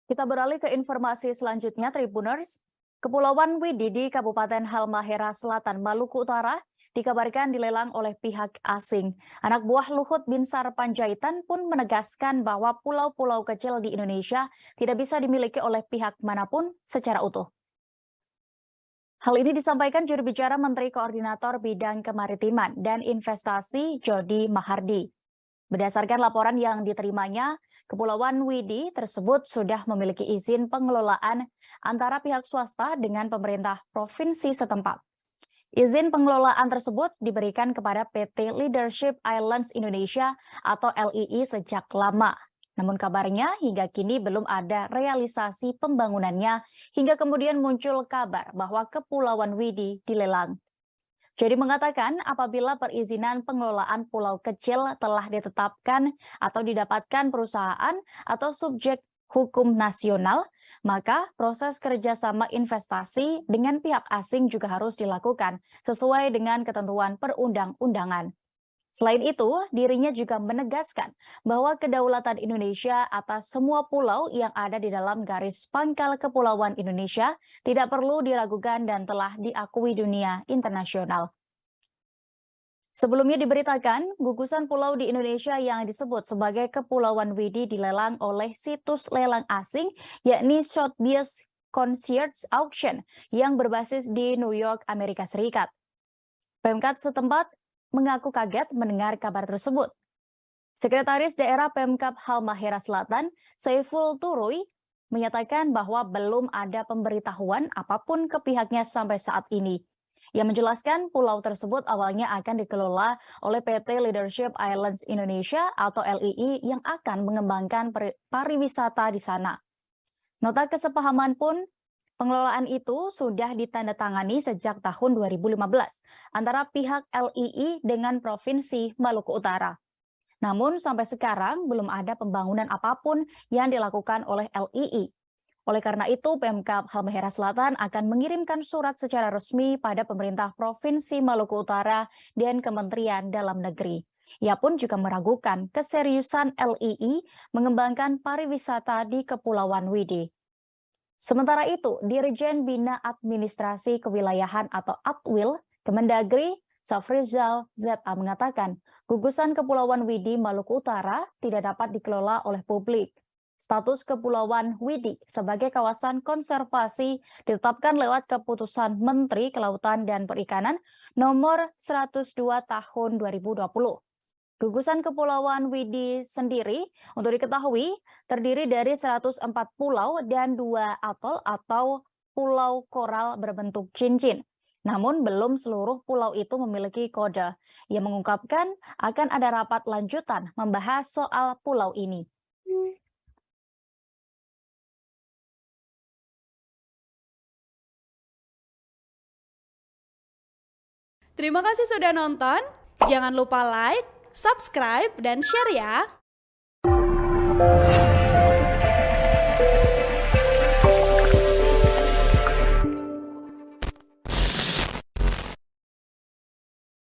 Kita beralih ke informasi selanjutnya, Tribuners. Kepulauan Widi di Kabupaten Halmahera Selatan, Maluku Utara, dikabarkan dilelang oleh pihak asing. Anak buah Luhut Binsar Panjaitan pun menegaskan bahwa pulau-pulau kecil di Indonesia tidak bisa dimiliki oleh pihak manapun secara utuh. Hal ini disampaikan juru bicara Menteri Koordinator Bidang Kemaritiman dan Investasi Jody Mahardi. Berdasarkan laporan yang diterimanya, Kepulauan Widi tersebut sudah memiliki izin pengelolaan antara pihak swasta dengan pemerintah provinsi setempat. Izin pengelolaan tersebut diberikan kepada PT Leadership Islands Indonesia atau LII sejak lama. Namun kabarnya hingga kini belum ada realisasi pembangunannya hingga kemudian muncul kabar bahwa Kepulauan Widi dilelang. Jadi mengatakan apabila perizinan pengelolaan pulau kecil telah ditetapkan atau didapatkan perusahaan atau subjek hukum nasional, maka proses kerjasama investasi dengan pihak asing juga harus dilakukan sesuai dengan ketentuan perundang-undangan. Selain itu, dirinya juga menegaskan bahwa kedaulatan Indonesia atas semua pulau yang ada di dalam garis pangkal kepulauan Indonesia tidak perlu diragukan dan telah diakui dunia internasional. Sebelumnya diberitakan, gugusan pulau di Indonesia yang disebut sebagai Kepulauan Widi dilelang oleh situs lelang asing, yakni Sotheby's Concierge Auction yang berbasis di New York, Amerika Serikat. Pemkab setempat mengaku kaget mendengar kabar tersebut. Sekretaris Daerah Pemkab Halmahera Selatan, Saiful Turuy, menyatakan bahwa belum ada pemberitahuan apapun ke pihaknya sampai saat ini. Ia menjelaskan pulau tersebut awalnya akan dikelola oleh PT Leadership Islands Indonesia atau LII yang akan mengembangkan pariwisata di sana. Nota kesepahaman pun pengelolaan itu sudah ditandatangani sejak tahun 2015 antara pihak LII dengan Provinsi Maluku Utara. Namun sampai sekarang belum ada pembangunan apapun yang dilakukan oleh LII. Oleh karena itu, Pemkab Halmahera Selatan akan mengirimkan surat secara resmi pada pemerintah Provinsi Maluku Utara dan Kementerian Dalam Negeri. Ia pun juga meragukan keseriusan LII mengembangkan pariwisata di Kepulauan Widi. Sementara itu, Dirjen Bina Administrasi Kewilayahan atau Atwil Kemendagri Safrizal ZA mengatakan, gugusan Kepulauan Widi Maluku Utara tidak dapat dikelola oleh publik. Status Kepulauan Widi sebagai kawasan konservasi ditetapkan lewat keputusan Menteri Kelautan dan Perikanan nomor 102 tahun 2020. Gugusan Kepulauan Widi sendiri untuk diketahui terdiri dari 104 pulau dan 2 atol atau pulau koral berbentuk cincin. Namun belum seluruh pulau itu memiliki kode. Ia mengungkapkan akan ada rapat lanjutan membahas soal pulau ini. Terima kasih sudah nonton. Jangan lupa like, subscribe, dan share ya.